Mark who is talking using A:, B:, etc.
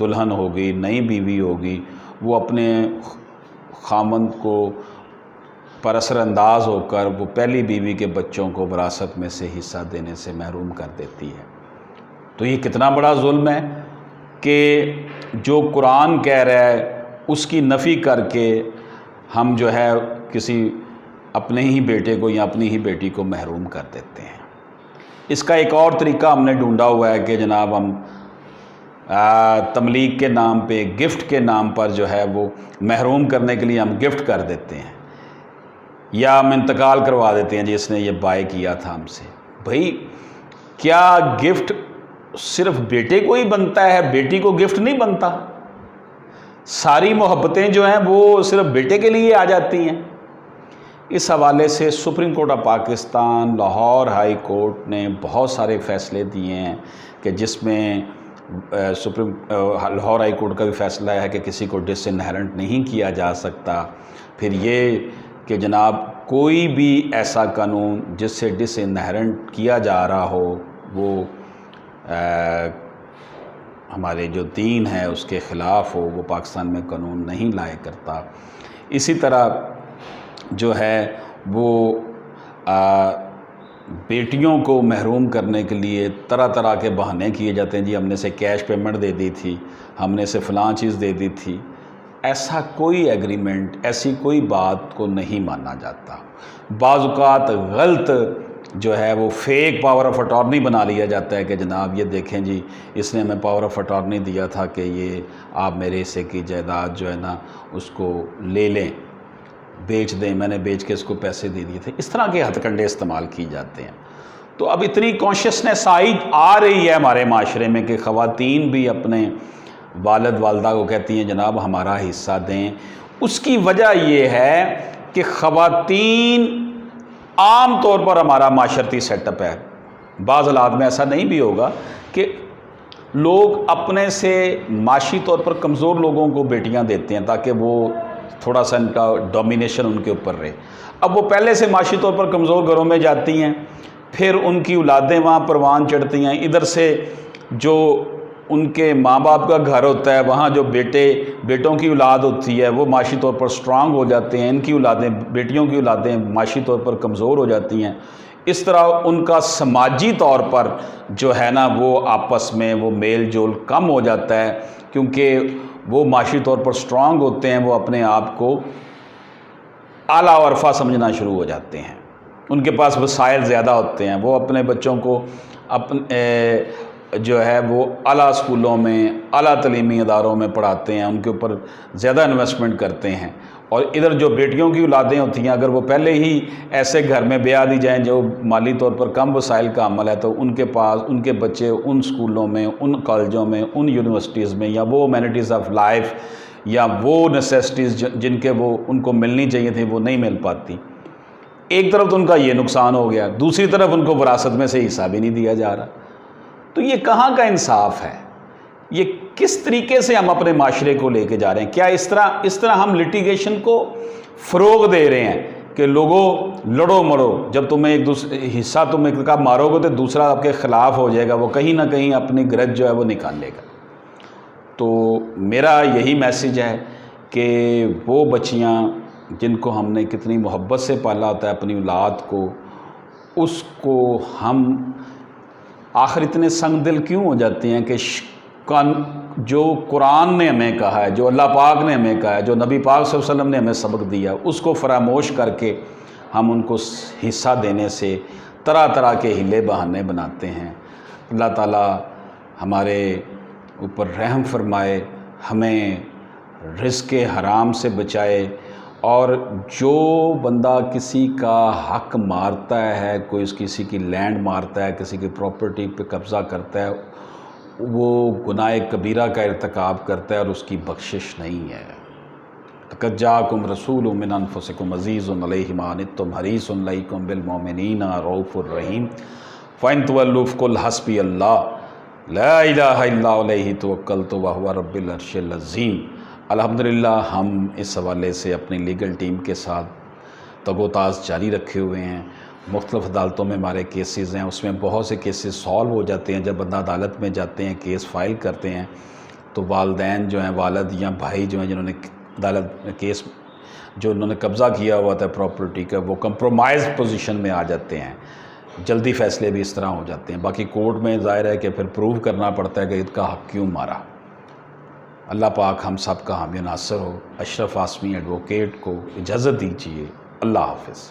A: دلہن ہوگی، نئی بیوی ہوگی، وہ اپنے خامند کو پر اثر انداز ہو کر وہ پہلی بیوی کے بچوں کو وراثت میں سے حصہ دینے سے محروم کر دیتی ہے۔ تو یہ کتنا بڑا ظلم ہے کہ جو قرآن کہہ رہا ہے اس کی نفی کر کے ہم جو ہے کسی اپنے ہی بیٹے کو یا اپنی ہی بیٹی کو محروم کر دیتے ہیں۔ اس کا ایک اور طریقہ ہم نے ڈھونڈا ہوا ہے کہ جناب ہم تملیغ کے نام پہ، گفٹ کے نام پر جو ہے وہ محروم کرنے کے لیے ہم گفٹ کر دیتے ہیں یا ہم انتقال کروا دیتے ہیں جس نے یہ بائے کیا تھا ہم سے۔ بھائی کیا گفٹ صرف بیٹے کو ہی بنتا ہے، بیٹی کو گفٹ نہیں بنتا؟ ساری محبتیں جو ہیں وہ صرف بیٹے کے لیے آ جاتی ہیں۔ اس حوالے سے supreme court of Pakistan, Lahore high court نے بہت سارے فیصلے دیے ہیں کہ جس میں لاہور ہائی کورٹ کا بھی فیصلہ ہے کہ کسی کو ڈس انہیرنٹ نہیں کیا جا سکتا۔ پھر یہ کہ جناب کوئی بھی ایسا قانون جس سے ڈس انہیرنٹ کیا جا رہا ہو وہ ہمارے جو دین ہے اس کے خلاف ہو، وہ پاکستان میں قانون نہیں لائے کرتا۔ اسی طرح جو ہے وہ بیٹیوں کو محروم کرنے کے لیے طرح طرح کے بہانے کیے جاتے ہیں، جی ہم نے اسے کیش پیمنٹ دے دی تھی، ہم نے اسے فلاں چیز دے دی تھی۔ ایسا کوئی ایگریمنٹ، ایسی کوئی بات کو نہیں مانا جاتا۔ بعض اوقات غلط جو ہے وہ فیک پاور آف اٹارنی بنا لیا جاتا ہے کہ جناب یہ دیکھیں جی اس نے ہمیں پاور آف اٹارنی دیا تھا کہ یہ آپ میرے حصے کی جائیداد جو ہے نا اس کو لے لیں، بیچ دیں، میں نے بیچ کے اس کو پیسے دے دیے تھے۔ اس طرح کے ہتھ کنڈے استعمال کی جاتے ہیں۔ تو اب اتنی کانشیسنیس آ رہی ہے ہمارے معاشرے میں کہ خواتین بھی اپنے والد والدہ کو کہتی ہیں جناب ہمارا حصہ دیں۔ اس کی وجہ یہ ہے کہ خواتین عام طور پر ہمارا معاشرتی سیٹ اپ ہے، بعض حالات میں ایسا نہیں بھی ہوگا کہ لوگ اپنے سے معاشی طور پر کمزور لوگوں کو بیٹیاں دیتے ہیں تاکہ وہ تھوڑا سا ان کا ڈومینیشن ان کے اوپر رہے۔ اب وہ پہلے سے معاشی طور پر کمزور گھروں میں جاتی ہیں، پھر ان کی اولادیں وہاں پروان چڑھتی ہیں، ادھر سے جو ان کے ماں باپ کا گھر ہوتا ہے وہاں جو بیٹوں کی اولاد ہوتی ہے وہ معاشی طور پر سٹرانگ ہو جاتے ہیں، ان کی اولادیں، بیٹیوں کی اولادیں معاشی طور پر کمزور ہو جاتی ہیں۔ اس طرح ان کا سماجی طور پر جو ہے نا وہ آپس میں وہ میل جول کم ہو جاتا ہے، کیونکہ وہ معاشی طور پر سٹرانگ ہوتے ہیں، وہ اپنے آپ کو اعلیٰ و عرفہ سمجھنا شروع ہو جاتے ہیں، ان کے پاس وسائل زیادہ ہوتے ہیں، وہ اپنے بچوں کو جو ہے وہ اعلیٰ اسکولوں میں، اعلیٰ تعلیمی اداروں میں پڑھاتے ہیں، ان کے اوپر زیادہ انویسٹمنٹ کرتے ہیں۔ اور ادھر جو بیٹیوں کی اولادیں ہوتی ہیں اگر وہ پہلے ہی ایسے گھر میں بیاہ دی جائیں جو مالی طور پر کم وسائل کا عمل ہے، تو ان کے پاس ان کے بچے ان اسکولوں میں، ان کالجوں میں، ان یونیورسٹیز میں، یا وہ امینٹیز آف لائف یا وہ نیسیسٹیز جن کے وہ ان کو ملنی چاہیے تھیں وہ نہیں مل پاتی۔ ایک طرف تو ان کا یہ نقصان ہو گیا، دوسری طرف ان کو وراثت میں سے حصہ بھی نہیں دیا جا رہا۔ تو یہ کہاں کا انصاف ہے؟ یہ کس طریقے سے ہم اپنے معاشرے کو لے کے جا رہے ہیں؟ کیا اس طرح ہم لٹیگیشن کو فروغ دے رہے ہیں کہ لوگوں لڑو مرو، جب تمہیں ایک دوسرے حصہ تم ایک کا مارو گے تو دوسرا آپ کے خلاف ہو جائے گا، وہ کہیں نہ کہیں اپنی گرج جو ہے وہ نکال لے گا۔ تو میرا یہی میسیج ہے کہ وہ بچیاں جن کو ہم نے کتنی محبت سے پالا ہوتا ہے، اپنی اولاد کو، اس کو ہم آخر اتنے سنگ دل کیوں ہو جاتے ہیں کہ جو قرآن نے ہمیں کہا ہے، جو اللہ پاک نے ہمیں کہا ہے، جو نبی پاک صلی اللہ علیہ وسلم نے ہمیں سبق دیا، اس کو فراموش کر کے ہم ان کو حصہ دینے سے طرح طرح کے ہیلے بہانے بناتے ہیں۔ اللہ تعالیٰ ہمارے اوپر رحم فرمائے، ہمیں رزق حرام سے بچائے، اور جو بندہ کسی کا حق مارتا ہے، کوئی کسی کی لینڈ مارتا ہے، کسی کی پراپرٹی پہ قبضہ کرتا ہے، وہ گناہ کبیرہ کا ارتکاب کرتا ہے اور اس کی بخشش نہیں ہے۔ لَقَدْ جَاءَكُمْ رَسُولٌ مِّنْ أَنفُسِكُمْ عَزِيزٌ عَلَيْهِ مَا عَنِتُّمْ حَرِيصٌ عَلَيْكُمْ بِالْمُؤْمِنِينَ رَءُوفٌ رَحِيمٌ فَإِن تَوَلُّوا فَقُلْ حَسْبِيَ اللَّهُ لَا إِلَٰهَ إِلَّا هُوَ عَلَيْهِ تَوَكَّلْتُ وَهُوَ رَبُّ الْعَرْشِ الْعَظِيمِ۔ الحمدللہ ہم اس حوالے سے اپنی لیگل ٹیم کے ساتھ تگ و تاز جاری رکھے ہوئے ہیں۔ مختلف عدالتوں میں ہمارے کیسز ہیں، اس میں بہت سے کیسز سالو ہو جاتے ہیں جب بندہ عدالت میں جاتے ہیں، کیس فائل کرتے ہیں تو والدین جو ہیں، والد یا بھائی جو ہیں جنہوں نے عدالت کیس جو انہوں نے قبضہ کیا ہوا تھا پراپرٹی کا، وہ کمپرومائز پوزیشن میں آ جاتے ہیں، جلدی فیصلے بھی اس طرح ہو جاتے ہیں۔ باقی کورٹ میں ظاہر ہے کہ پھر پروو کرنا پڑتا ہے کہ اس کا حق کیوں مارا۔ اللہ پاک ہم سب کا حامی و ناصر ہو۔ اشرف آسمی ایڈوکیٹ کو اجازت دیجیے۔ اللہ حافظ۔